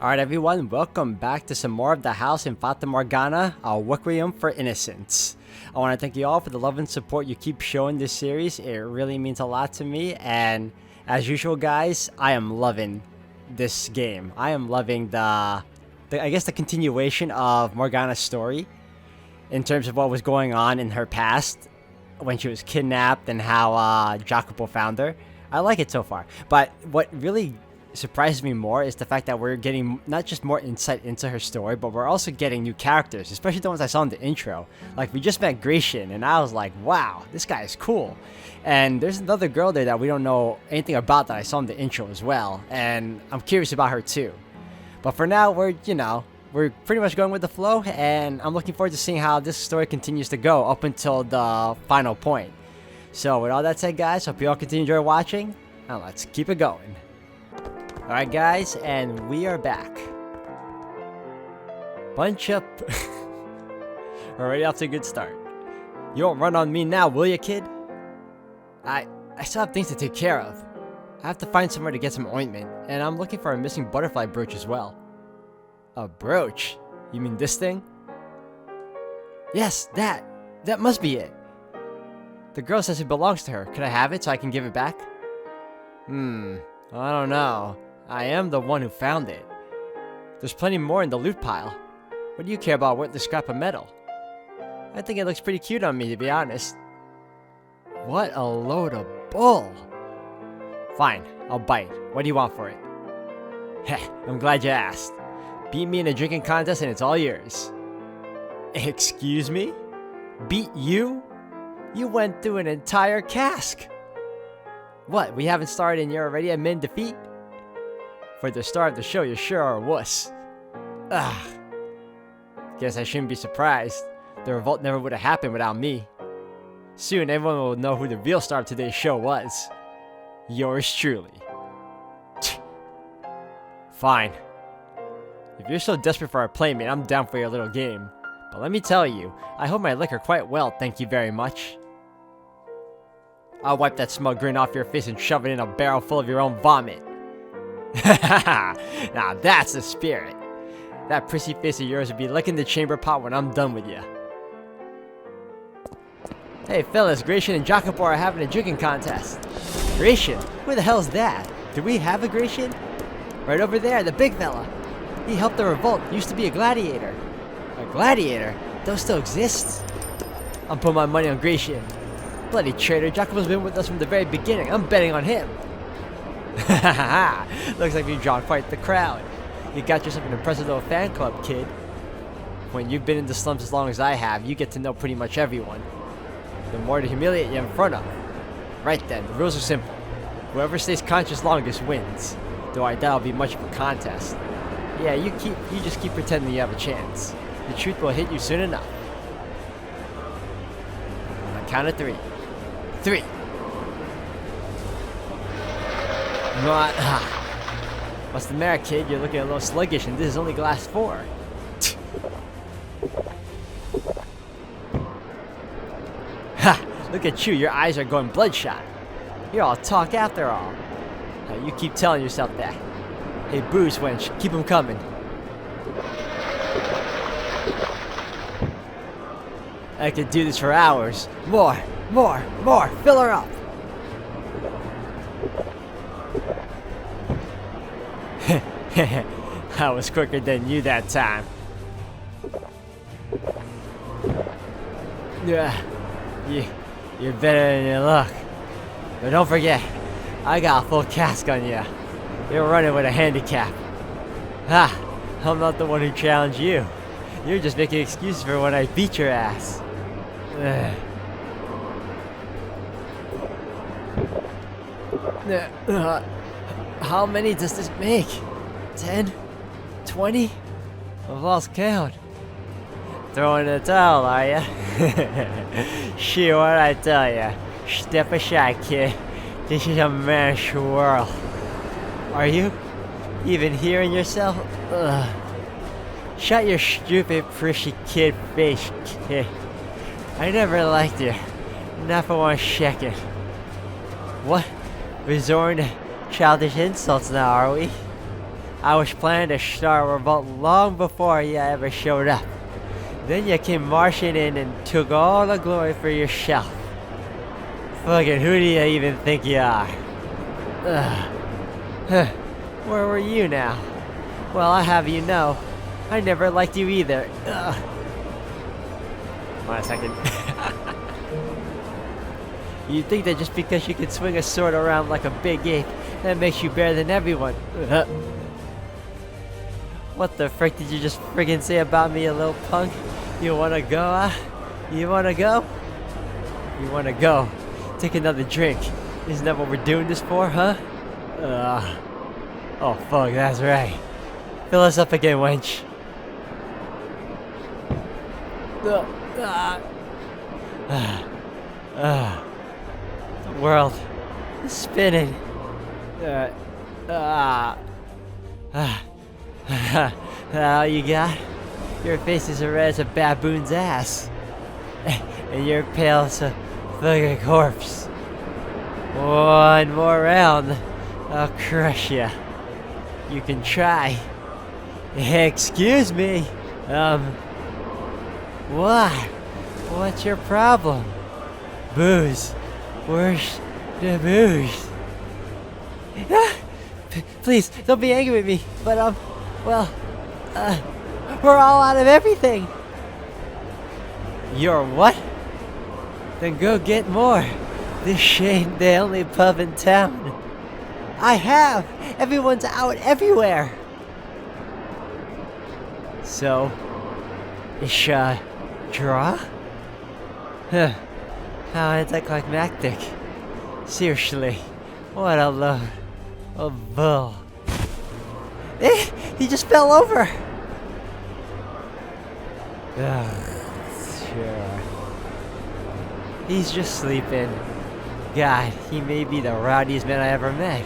Alright everyone, welcome back to some more of the house in Fata Morgana, our Requiem for Innocence. I want to thank you all for the love and support you keep showing this series. It really means a lot to me, and as usual guys, I am loving this game. I am loving the continuation of Morgana's story in terms of what was going on in her past when she was kidnapped and how Jacopo found her. I like it so far, but what really surprises me more is the fact that we're getting not just more insight into her story, but we're also getting new characters, especially the ones I saw in the intro. Like, we just met Gratian, and I was like, wow, this guy is cool. And there's another girl there that we don't know anything about that I saw in the intro as well, and I'm curious about her too. But for now, we're pretty much going with the flow, and I'm looking forward to seeing how this story continues to go up until the final point. So with all that said, guys, hope you all continue to enjoy watching, and let's keep it going. Alright guys, and we are back. Bunch up. Already off to a good start. You won't run on me now, will ya, kid? I still have things to take care of. I have to find somewhere to get some ointment, and I'm looking for a missing butterfly brooch as well. A brooch? You mean this thing? Yes, that! That must be it! The girl says it belongs to her. Could I have it so I can give it back? I don't know. I am the one who found it. There's plenty more in the loot pile. What do you care about worthless scrap of metal? I think it looks pretty cute on me, to be honest. What a load of bull! Fine, I'll bite. What do you want for it? Heh, I'm glad you asked. Beat me in a drinking contest and it's all yours. Excuse me? Beat you? You went through an entire cask! What, we haven't started and you're already admitting defeat? For the start of the show, you sure are a wuss. Ugh. Guess I shouldn't be surprised. The revolt never would have happened without me. Soon, everyone will know who the real star of today's show was. Yours truly. Fine. If you're so desperate for our playmate, I'm down for your little game. But let me tell you, I hold my liquor quite well, thank you very much. I'll wipe that smug grin off your face and shove it in a barrel full of your own vomit. Now that's the spirit. That prissy face of yours will be licking the chamber pot when I'm done with you. Hey fellas, Gratian and Jacopo are having a drinking contest. Gratian? Who the hell's that? Do we have a Gratian? Right over there, the big fella. He helped the revolt, used to be a gladiator. A gladiator? Those still exist? I'm putting my money on Gratian. Bloody traitor, Jacopo's been with us from the very beginning. I'm betting on him. Looks like you've drawn quite the crowd. You got yourself an impressive little fan club, kid. When you've been in the slums as long as I have, you get to know pretty much everyone. The more to humiliate you in front of. Right then, the rules are simple. Whoever stays conscious longest wins. Though I doubt it'll be much of a contest. Yeah, you just keep pretending you have a chance. The truth will hit you soon enough. On the count of 3. 3. What's the matter, kid? You're looking a little sluggish, and this is only glass 4. Ha! Look at you, your eyes are going bloodshot. You're all talk after all. You keep telling yourself that. Hey, booze wench, keep 'em coming. I could do this for hours. More, fill her up. I was quicker than you that time. Yeah, you're better than you look. But don't forget, I got a full cask on you. You're running with a handicap. I'm not the one who challenged you. You're just making excuses for when I beat your ass. How many does this make? 10? 20? I've lost count. Throwing in the towel, are ya? Shit, what'd I tell ya? Step aside, kid. This is a man's world. Are you even hearing yourself? Ugh. Shut your stupid, prissy kid face, kid. I never liked you. Not for 1 second. What? Resorting to childish insults now, are we? I was planning to start a revolt long before you ever showed up. Then you came marching in and took all the glory for yourself. Fucking who do you even think you are? Where were you now? Well, I have you know, I never liked you either. Hold on a second. You think that just because you can swing a sword around like a big ape, that makes you better than everyone. What the frick did you just friggin' say about me, you little punk? You wanna go, huh? You wanna go? You wanna go? Take another drink. Isn't that what we're doing this for, huh? Oh fuck, that's right. Fill us up again, wench. The world is spinning. All you got? Your face is as red as a baboon's ass. And you're pale as a fucking corpse. One more round, I'll crush ya. You can try. Excuse me. What? What's your problem? Booze. Where's the booze? Please, don't be angry with me, but we're all out of everything. You're what? Then go get more. This ain't the only pub in town. I have! Everyone's out everywhere! So, it's a draw? Huh. How anticlimactic. Seriously, what a load of bull. He just fell over! Sure. He's just sleeping. God, he may be the rowdiest man I ever met.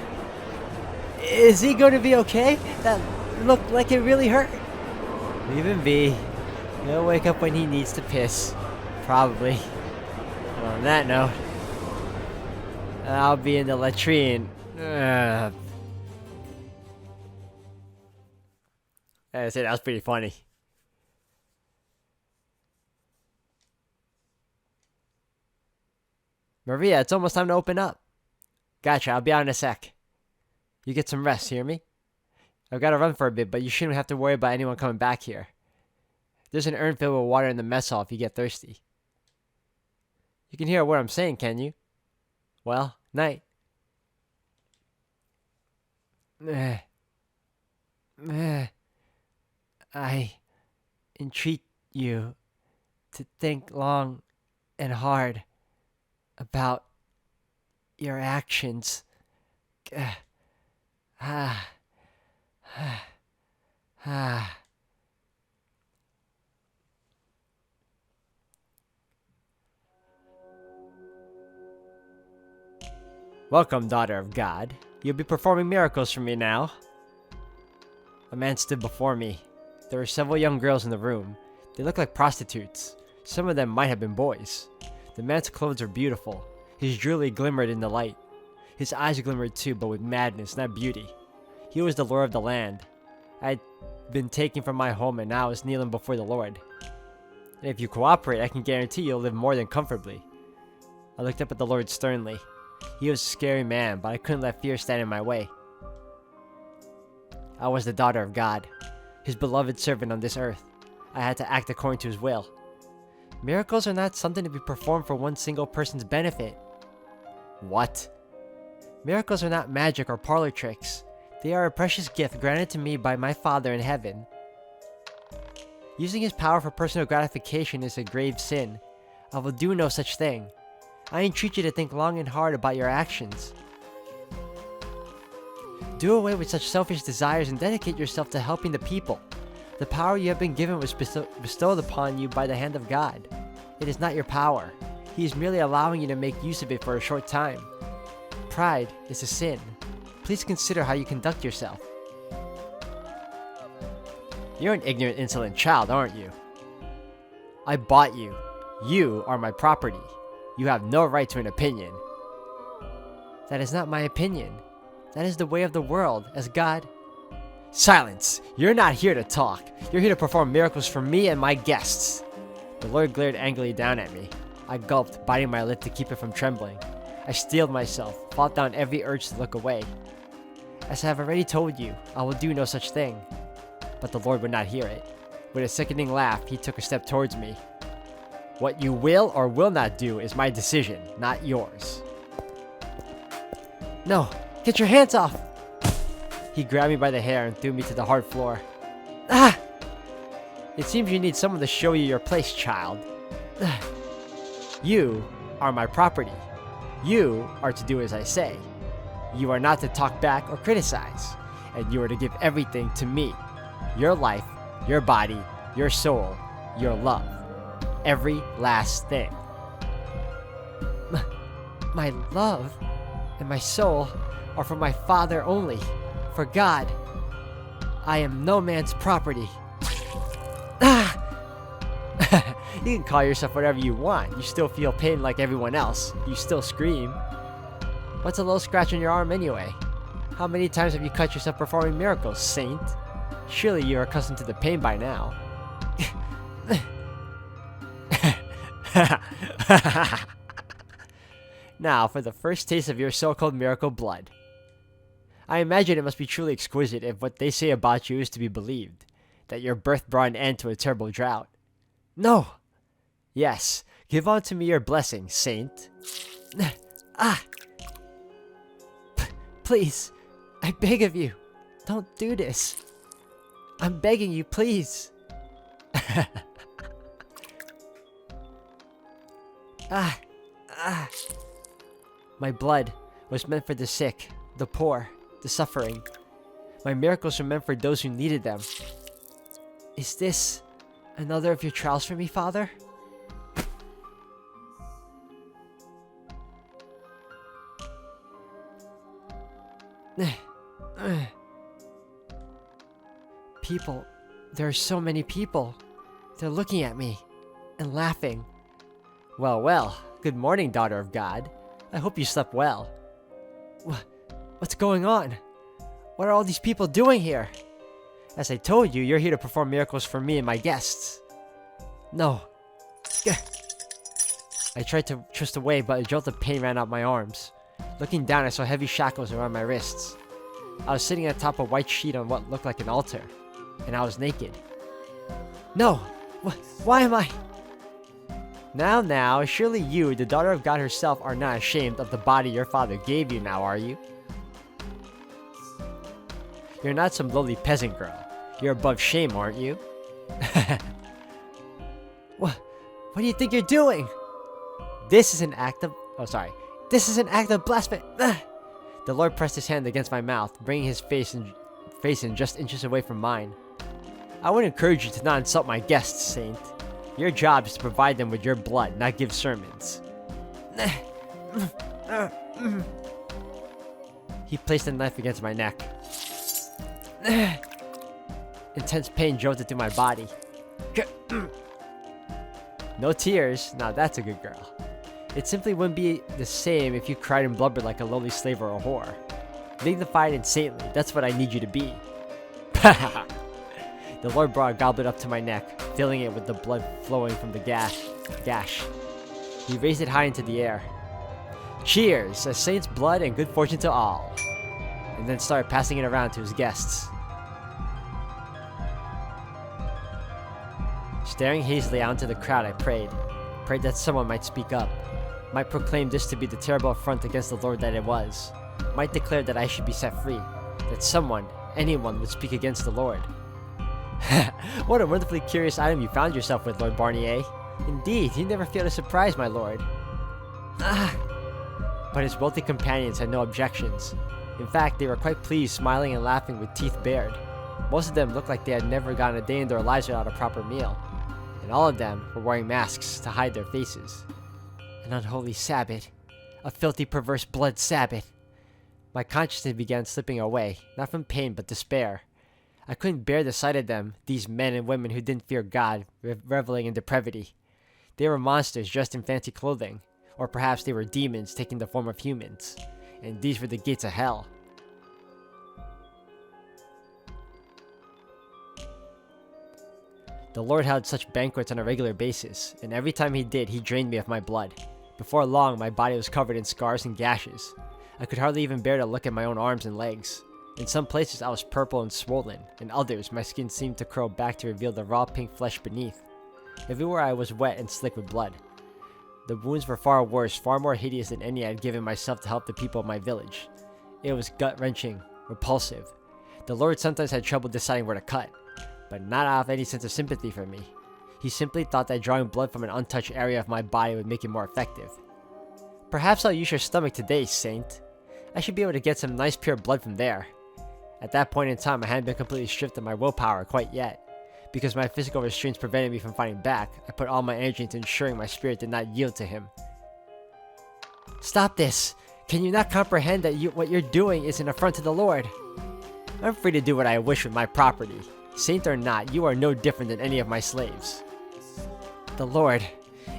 Is he going to be okay? That looked like it really hurt. Leave him be. He'll wake up when he needs to piss. Probably. And on that note, I'll be in the latrine. That's it, that was pretty funny. Maria, it's almost time to open up. Gotcha, I'll be out in a sec. You get some rest, hear me? I've got to run for a bit, but you shouldn't have to worry about anyone coming back here. There's an urn filled with water in the mess hall if you get thirsty. You can hear what I'm saying, can you? Well, night. I entreat you to think long and hard about your actions. Welcome, daughter of God. You'll be performing miracles for me now. A man stood before me. There were several young girls in the room. They looked like prostitutes. Some of them might have been boys. The man's clothes were beautiful. His jewelry glimmered in the light. His eyes glimmered too, but with madness, not beauty. He was the lord of the land. I had been taken from my home and now I was kneeling before the Lord. And if you cooperate, I can guarantee you'll live more than comfortably. I looked up at the Lord sternly. He was a scary man, but I couldn't let fear stand in my way. I was the daughter of God, his beloved servant on this earth. I had to act according to his will. Miracles are not something to be performed for one single person's benefit. What? Miracles are not magic or parlor tricks. They are a precious gift granted to me by my Father in heaven. Using his power for personal gratification is a grave sin. I will do no such thing. I entreat you to think long and hard about your actions. Do away with such selfish desires and dedicate yourself to helping the people. The power you have been given was bestowed upon you by the hand of God. It is not your power. He is merely allowing you to make use of it for a short time. Pride is a sin. Please consider how you conduct yourself. You're an ignorant, insolent child, aren't you? I bought you. You are my property. You have no right to an opinion. That is not my opinion. That is the way of the world, as God. Silence! You're not here to talk. You're here to perform miracles for me and my guests. The Lord glared angrily down at me. I gulped, biting my lip to keep it from trembling. I steeled myself, fought down every urge to look away. As I have already told you, I will do no such thing. But the Lord would not hear it. With a sickening laugh, he took a step towards me. What you will or will not do is my decision, not yours. No! Get your hands off! He grabbed me by the hair and threw me to the hard floor. Ah! It seems you need someone to show you your place, child. You are my property. You are to do as I say. You are not to talk back or criticize. And you are to give everything to me. Your life, your body, your soul, your love. Every last thing. My love and my soul are for my Father only. For God. I am no man's property. Ah! You can call yourself whatever you want. You still feel pain like everyone else. You still scream. What's a little scratch on your arm anyway? How many times have you cut yourself performing miracles, saint? Surely you are accustomed to the pain by now. Now, for the first taste of your so-called miracle blood. I imagine it must be truly exquisite if what they say about you is to be believed, that your birth brought an end to a terrible drought. No! Yes, give unto me your blessing, saint. Ah! Please, I beg of you, don't do this. I'm begging you, please. My blood was meant for the sick, the poor, the suffering. My miracles were meant for those who needed them. Is this another of your trials for me, Father? People. There are so many people. They're looking at me and laughing. Well, well. Good morning, daughter of God. I hope you slept well. What's going on? What are all these people doing here? As I told you, you're here to perform miracles for me and my guests. No. I tried to twist away, but a jolt of pain ran up my arms. Looking down, I saw heavy shackles around my wrists. I was sitting atop a white sheet on what looked like an altar, and I was naked. No! Why am I? Now, surely you, the daughter of God herself, are not ashamed of the body your father gave you now, are you? You're not some lowly peasant girl. You're above shame, aren't you? What do you think you're doing? This is an act of... This is an act of blasphemy. The Lord pressed his hand against my mouth, bringing his face in just inches away from mine. I would encourage you to not insult my guests, Saint. Your job is to provide them with your blood, not give sermons. He placed the knife against my neck. Intense pain jolted through my body. No tears. Now that's a good girl. It simply wouldn't be the same if you cried and blubbered like a lowly slave or a whore. Dignified and saintly, that's what I need you to be. The Lord brought a goblet up to my neck, filling it with the blood flowing from the gash. He raised it high into the air. Cheers! A saint's blood and good fortune to all. And then started passing it around to his guests. Staring hazily out into the crowd, I prayed that someone might speak up, might proclaim this to be the terrible affront against the Lord that it was, might declare that I should be set free, that someone, anyone, would speak against the Lord. What a wonderfully curious item you found yourself with, Lord Barnier. Indeed, you never fail to surprise, my lord. But his wealthy companions had no objections. In fact, they were quite pleased, smiling and laughing with teeth bared. Most of them looked like they had never gone a day in their lives without a proper meal. And all of them were wearing masks to hide their faces. An unholy Sabbath. A filthy, perverse blood Sabbath. My consciousness began slipping away, not from pain but despair. I couldn't bear the sight of them, these men and women who didn't fear God, reveling in depravity. They were monsters dressed in fancy clothing, or perhaps they were demons taking the form of humans, and these were the gates of hell. The Lord held such banquets on a regular basis, and every time he did, he drained me of my blood. Before long, my body was covered in scars and gashes. I could hardly even bear to look at my own arms and legs. In some places, I was purple and swollen. In others, my skin seemed to curl back to reveal the raw pink flesh beneath. Everywhere I was wet and slick with blood. The wounds were far worse, far more hideous than any I had given myself to help the people of my village. It was gut-wrenching, repulsive. The Lord sometimes had trouble deciding where to cut, but not out of any sense of sympathy for me. He simply thought that drawing blood from an untouched area of my body would make it more effective. Perhaps I'll use your stomach today, Saint. I should be able to get some nice pure blood from there. At that point in time, I hadn't been completely stripped of my willpower quite yet. Because my physical restraints prevented me from fighting back, I put all my energy into ensuring my spirit did not yield to him. Stop this! Can you not comprehend that what you're doing is an affront to the Lord? I'm free to do what I wish with my property. Saint or not, you are no different than any of my slaves. The Lord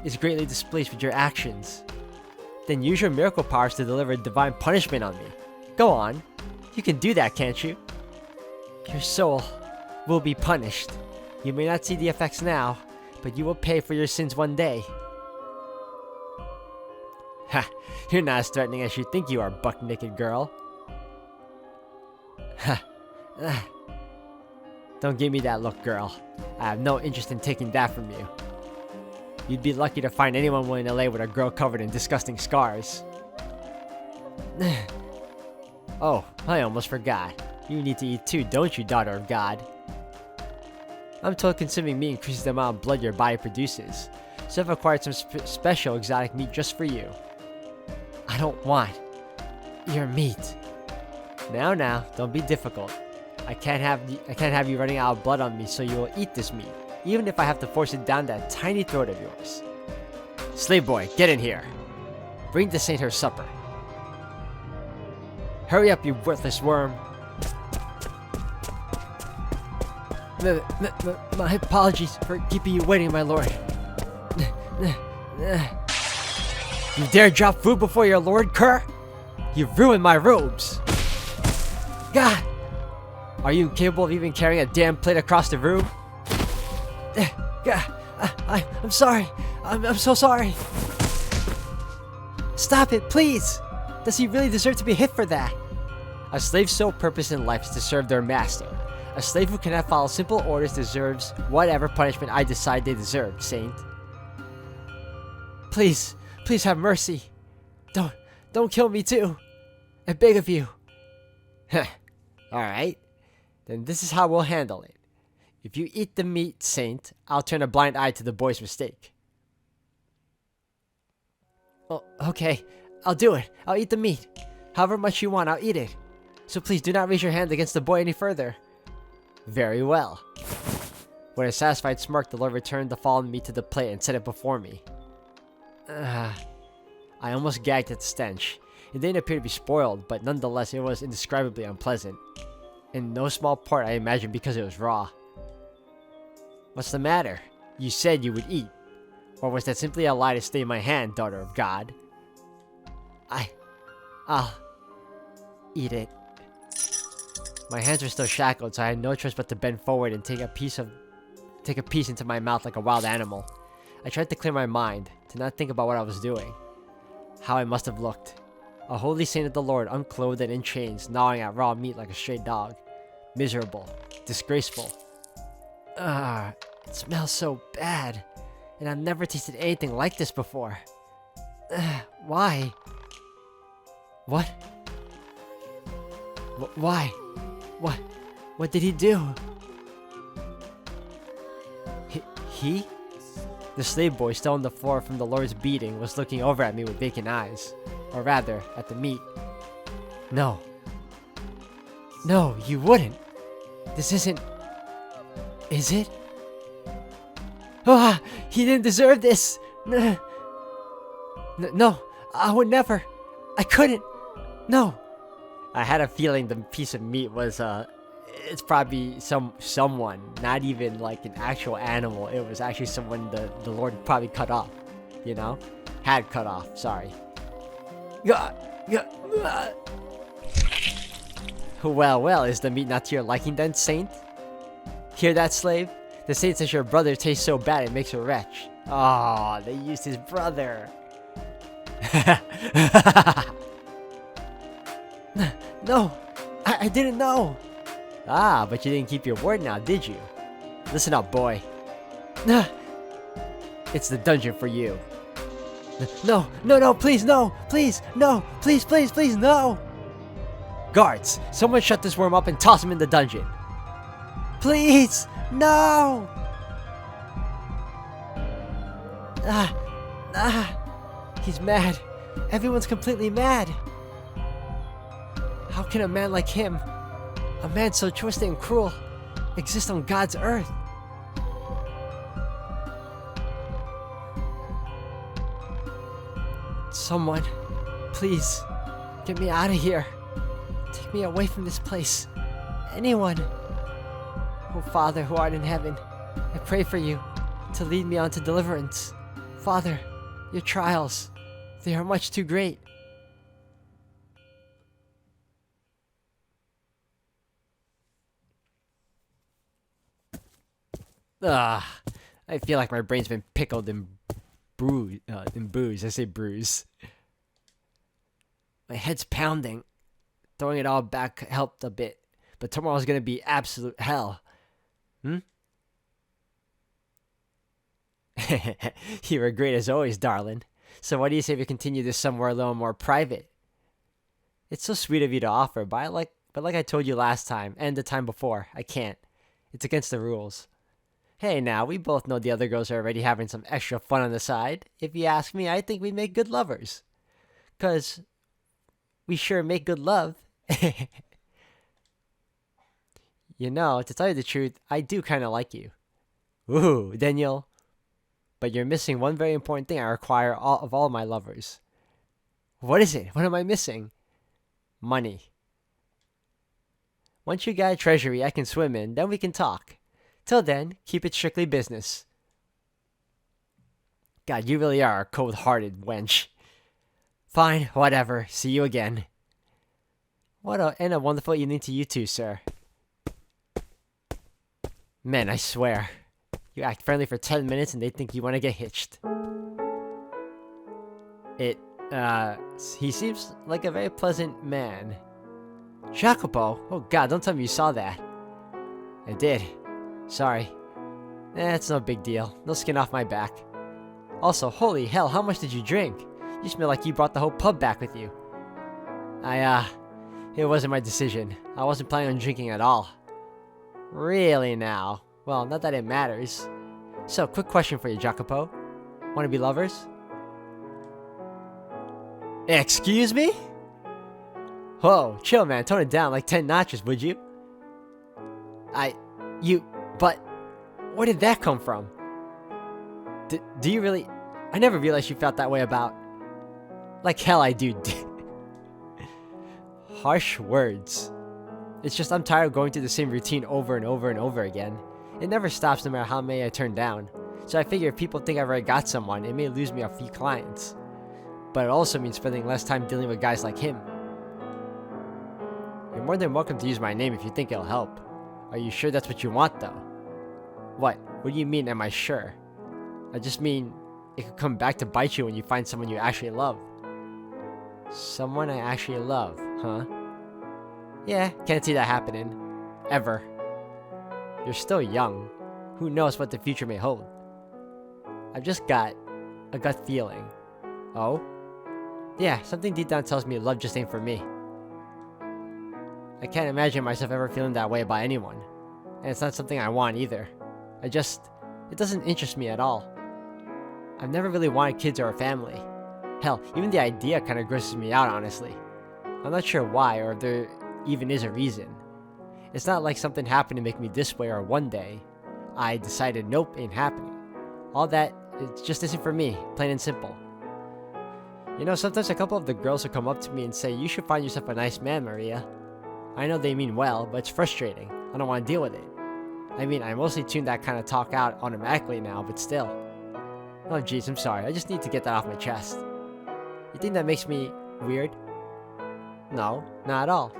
is greatly displeased with your actions. Then use your miracle powers to deliver divine punishment on me. Go on. You can do that, can't you? Your soul will be punished. You may not see the effects now, but you will pay for your sins one day. Ha! You're not as threatening as you think you are, buck-naked girl. Ha! Don't give me that look, girl. I have no interest in taking that from you. You'd be lucky to find anyone willing to lay with a girl covered in disgusting scars. Oh, I almost forgot. You need to eat too, don't you, daughter of God? I'm told consuming meat increases the amount of blood your body produces, so I've acquired some special exotic meat just for you. I don't want your meat. Now, don't be difficult. I can't have you running out of blood on me, so you will eat this meat, even if I have to force it down that tiny throat of yours. Slave boy, get in here. Bring the saint her supper. Hurry up, you worthless worm. My apologies for keeping you waiting, my lord. You dare drop food before your lord, cur? You've ruined my robes. God! Are you incapable of even carrying a damn plate across the room? God, I'm sorry. I'm so sorry. Stop it, please. Does he really deserve to be hit for that? A slave's sole purpose in life is to serve their master. A slave who cannot follow simple orders deserves whatever punishment I decide they deserve, Saint. Please have mercy. Don't kill me too. I beg of you. Alright. Then this is how we'll handle it. If you eat the meat, Saint, I'll turn a blind eye to the boy's mistake. Oh, okay. I'll do it. I'll eat the meat. However much you want, I'll eat it. So please do not raise your hand against the boy any further. Very well. With a satisfied smirk, the Lord returned the fallen meat to the plate and set it before me. I almost gagged at the stench. It didn't appear to be spoiled, but nonetheless it was indescribably unpleasant. In no small part, I imagine, because it was raw. What's the matter? You said you would eat. Or was that simply a lie to stay my hand, daughter of God? I'll eat it. My hands were still shackled, so I had no choice but to bend forward and take a piece into my mouth like a wild animal. I tried to clear my mind, to not think about what I was doing. How I must have looked. A holy saint of the Lord, unclothed and in chains, gnawing at raw meat like a stray dog. Miserable. Disgraceful. It smells so bad. And I've never tasted anything like this before. Why? What? Why? What did he do? He? The slave boy, still on the floor from the Lord's beating, was looking over at me with vacant eyes. Or rather, at the meat. No. No, you wouldn't. This isn't... Is it? Ah! He didn't deserve this! No, I would never. I couldn't. No. I had a feeling the piece of meat was, it's probably someone, not even like an actual animal. It was actually someone the Lord probably cut off, you know? Had cut off, sorry. Well, is the meat not to your liking then, Saint? Hear that, slave? The saint says your brother tastes so bad it makes a wretch. Oh, they used his brother. No, I didn't know. Ah, but you didn't keep your word now, did you? Listen up, boy. It's the dungeon for you. No, no, no, please, no, please, no, please, please, please, no. Guards, someone shut this worm up and toss him in the dungeon. Please, no. He's mad. Everyone's completely mad. How can a man like him, a man so twisted and cruel, exist on God's earth? Someone, please, get me out of here. Take me away from this place. Anyone. Oh, Father who art in heaven, I pray for you to lead me on to deliverance. Father, your trials, they are much too great. I feel like my brain's been pickled in booze. I say bruise. My head's pounding. Throwing it all back helped a bit, but tomorrow's gonna be absolute hell. You were great as always, darling. So what do you say we continue this somewhere a little more private? It's so sweet of you to offer, but like I told you last time and the time before, I can't. It's against the rules. Hey now, we both know the other girls are already having some extra fun on the side. If you ask me, I think we make good lovers. 'Cause we sure make good love. You know, to tell you the truth, I do kinda like you. Ooh, Daniel. But you're missing one very important thing I require of all my lovers. What is it? What am I missing? Money. Once you got a treasury I can swim in, then we can talk. Till then, keep it strictly business. God, you really are a cold-hearted wench. Fine, whatever. See you again. And a wonderful evening to you too, sir. Man, I swear. You act friendly for 10 minutes and they think you want to get hitched. He seems like a very pleasant man. Jacopo? Oh god, don't tell me you saw that. I did. Sorry. It's no big deal. No skin off my back. Also, holy hell, how much did you drink? You smell like you brought the whole pub back with you. It wasn't my decision. I wasn't planning on drinking at all. Really now? Well, not that it matters. So, quick question for you, Jacopo. Want to be lovers? Excuse me? Whoa, chill man, tone it down like 10 notches, would you? But, where did that come from? Do you really? I never realized you felt that way about... Like hell I do. Harsh words. It's just I'm tired of going through the same routine over and over and over again. It never stops no matter how many I turn down. So I figure if people think I've already got someone, it may lose me a few clients. But it also means spending less time dealing with guys like him. You're more than welcome to use my name if you think it'll help. Are you sure that's what you want though? What? What do you mean am I sure? I just mean it could come back to bite you when you find someone you actually love. Someone I actually love, huh? Yeah, can't see that happening. Ever. You're still young. Who knows what the future may hold? I've just got a gut feeling. Oh? Yeah, something deep down tells me love just ain't for me. I can't imagine myself ever feeling that way about anyone. And it's not something I want either. It doesn't interest me at all. I've never really wanted kids or a family. Hell, even the idea kind of grosses me out, honestly. I'm not sure why, or if there even is a reason. It's not like something happened to make me this way, or one day I decided nope, ain't happening. All that, it just isn't for me, plain and simple. You know, sometimes a couple of the girls will come up to me and say, you should find yourself a nice man, Maria. I know they mean well, but it's frustrating. I don't want to deal with it. I mean, I mostly tune that kind of talk out automatically now, but still. Oh jeez, I'm sorry. I just need to get that off my chest. You think that makes me weird? No, not at all.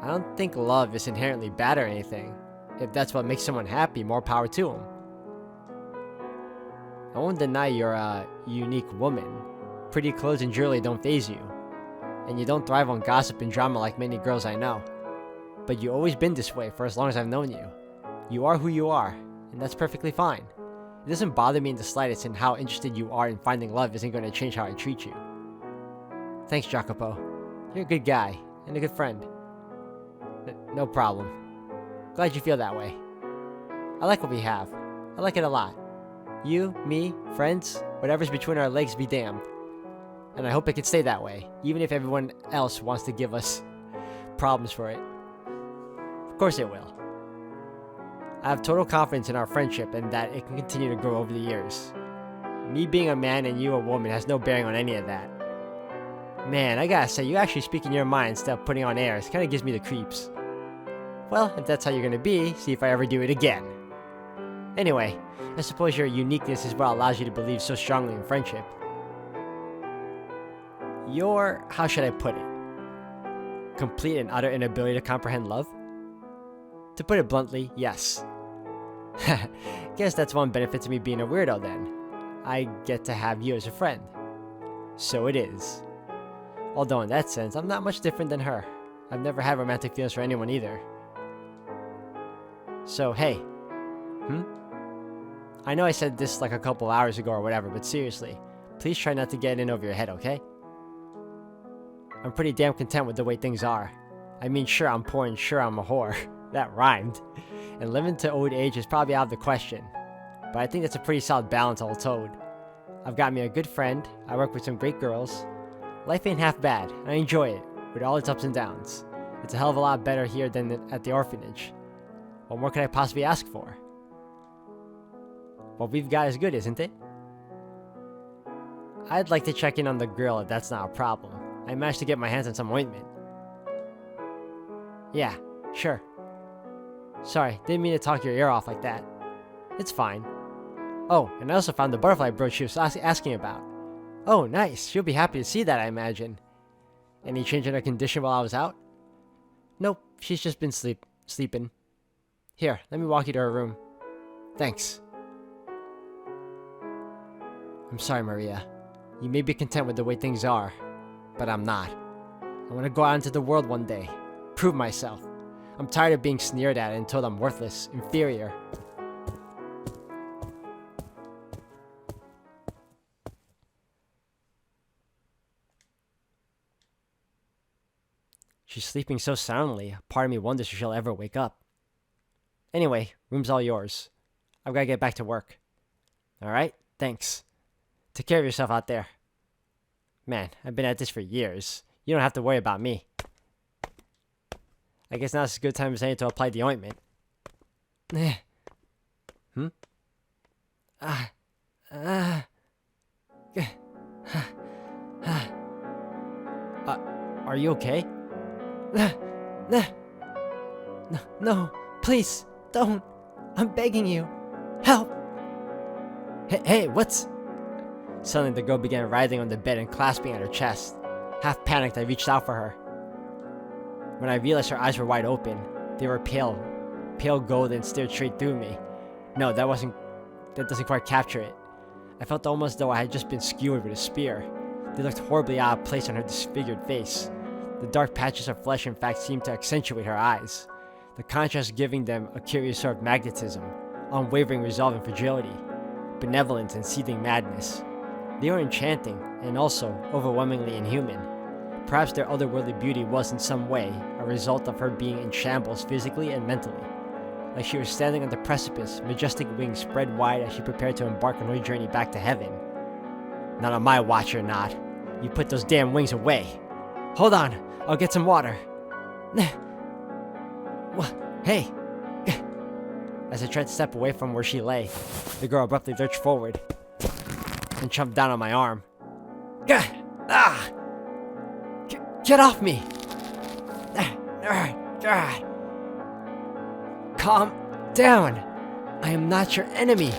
I don't think love is inherently bad or anything. If that's what makes someone happy, more power to them. I won't deny you're a unique woman. Pretty clothes and jewelry don't faze you. And you don't thrive on gossip and drama like many girls I know. But you've always been this way for as long as I've known you. You are who you are, and that's perfectly fine. It doesn't bother me in the slightest, and how interested you are in finding love isn't going to change how I treat you. Thanks, Jacopo. You're a good guy, and a good friend. No problem. Glad you feel that way. I like what we have. I like it a lot. You, me, friends, whatever's between our legs be damned. And I hope it can stay that way, even if everyone else wants to give us problems for it. Of course it will. I have total confidence in our friendship and that it can continue to grow over the years. Me being a man and you a woman has no bearing on any of that. Man, I gotta say, you actually speaking your mind instead of putting on airs kinda gives me the creeps. Well, if that's how you're gonna be, see if I ever do it again. Anyway, I suppose your uniqueness is what allows you to believe so strongly in friendship. Your, how should I put it? Complete and utter inability to comprehend love? To put it bluntly, yes. Guess that's one benefit to me being a weirdo then. I get to have you as a friend. So it is. Although in that sense, I'm not much different than her. I've never had romantic feelings for anyone either. So, hey. I know I said this like a couple hours ago or whatever, but seriously, please try not to get in over your head, okay? I'm pretty damn content with the way things are. I mean, sure, I'm poor and sure, I'm a whore. That rhymed. And living to old age is probably out of the question. But I think that's a pretty solid balance all told. I've got me a good friend, I work with some great girls. Life ain't half bad, and I enjoy it, with all its ups and downs. It's a hell of a lot better here than at the orphanage. What more could I possibly ask for? What we've got is good, isn't it? I'd like to check in on the girl if that's not a problem. I managed to get my hands on some ointment. Yeah, sure. Sorry, didn't mean to talk your ear off like that. It's fine. Oh, and I also found the butterfly brooch she was asking about. Oh, nice. She'll be happy to see that, I imagine. Any change in her condition while I was out? Nope, she's just been sleeping. Here, let me walk you to her room. Thanks. I'm sorry, Maria. You may be content with the way things are, but I'm not. I want to go out into the world one day. Prove myself. I'm tired of being sneered at and told I'm worthless, inferior. She's sleeping so soundly, a part of me wonders if she'll ever wake up. Anyway, room's all yours. I've got to get back to work. Alright? Thanks. Take care of yourself out there. Man, I've been at this for years. You don't have to worry about me. I guess now's a good time as any to apply the ointment. Are you okay? No, please, don't. I'm begging you. Help! Hey, what's... Suddenly, the girl began writhing on the bed and clasping at her chest. Half panicked, I reached out for her. When I realized her eyes were wide open, they were pale gold and stared straight through me. No, that doesn't quite capture it. I felt almost though I had just been skewered with a spear. They looked horribly out of place on her disfigured face. The dark patches of flesh in fact seemed to accentuate her eyes, the contrast giving them a curious sort of magnetism, unwavering resolve and fragility, benevolence and seething madness. They were enchanting, and also overwhelmingly inhuman. Perhaps their otherworldly beauty was in some way a result of her being in shambles physically and mentally. Like she was standing on the precipice, majestic wings spread wide as she prepared to embark on her journey back to heaven. Not on my watch, you're not. You put those damn wings away. Hold on, I'll get some water. What? Hey! As I tried to step away from where she lay, the girl abruptly lurched forward and jumped down on my arm. Get off me! Calm down! I am not your enemy!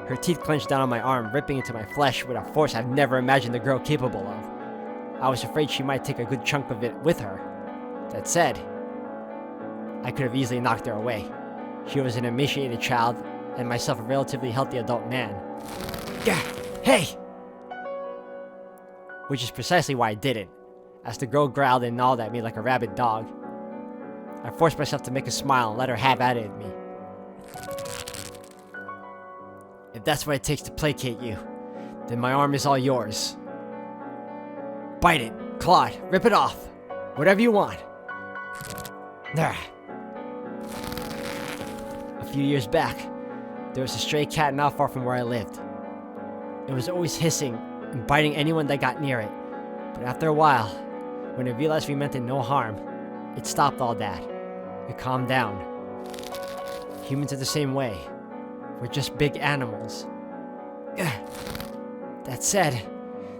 Her teeth clenched down on my arm, ripping into my flesh with a force I've never imagined the girl capable of. I was afraid she might take a good chunk of it with her. That said, I could have easily knocked her away. She was an emaciated child, and myself a relatively healthy adult man. Gah! Hey! Which is precisely why I didn't, as the girl growled and gnawed at me like a rabid dog. I forced myself to make a smile and let her have at it at me. If that's what it takes to placate you, then my arm is all yours. Bite it, claw it, rip it off. Whatever you want. There. A few years back, there was a stray cat not far from where I lived. It was always hissing and biting anyone that got near it. But after a while, when it realized we meant it no harm, it stopped all that. It calmed down. Humans are the same way. We're just big animals. That said,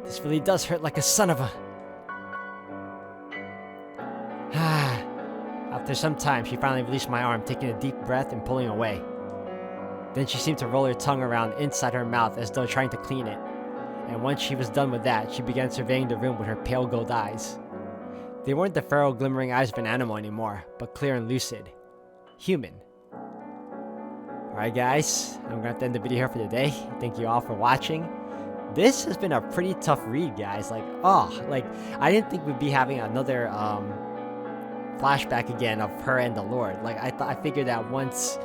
this really does hurt like a son of a... After some time, she finally released my arm, taking a deep breath and pulling away. Then she seemed to roll her tongue around inside her mouth as though trying to clean it. And once she was done with that, she began surveying the room with her pale gold eyes. They weren't the feral glimmering eyes of an animal anymore, but clear and lucid. Human. Alright guys, I'm gonna have to end the video here for today. Thank you all for watching. This has been a pretty tough read, guys. I didn't think we'd be having another flashback again of her and the Lord. I figured that once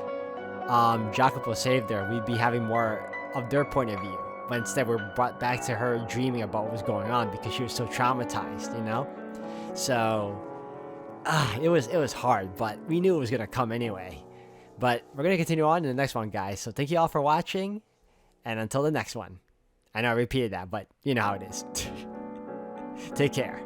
Jacopo saved her, we'd be having more of their point of view. But instead we're brought back to her dreaming about what was going on because she was so traumatized, you know? So it was hard, but we knew it was gonna come anyway. But we're gonna continue on in the next one, guys. So thank you all for watching, and until the next one. I know I repeated that, but you know how it is. Take care.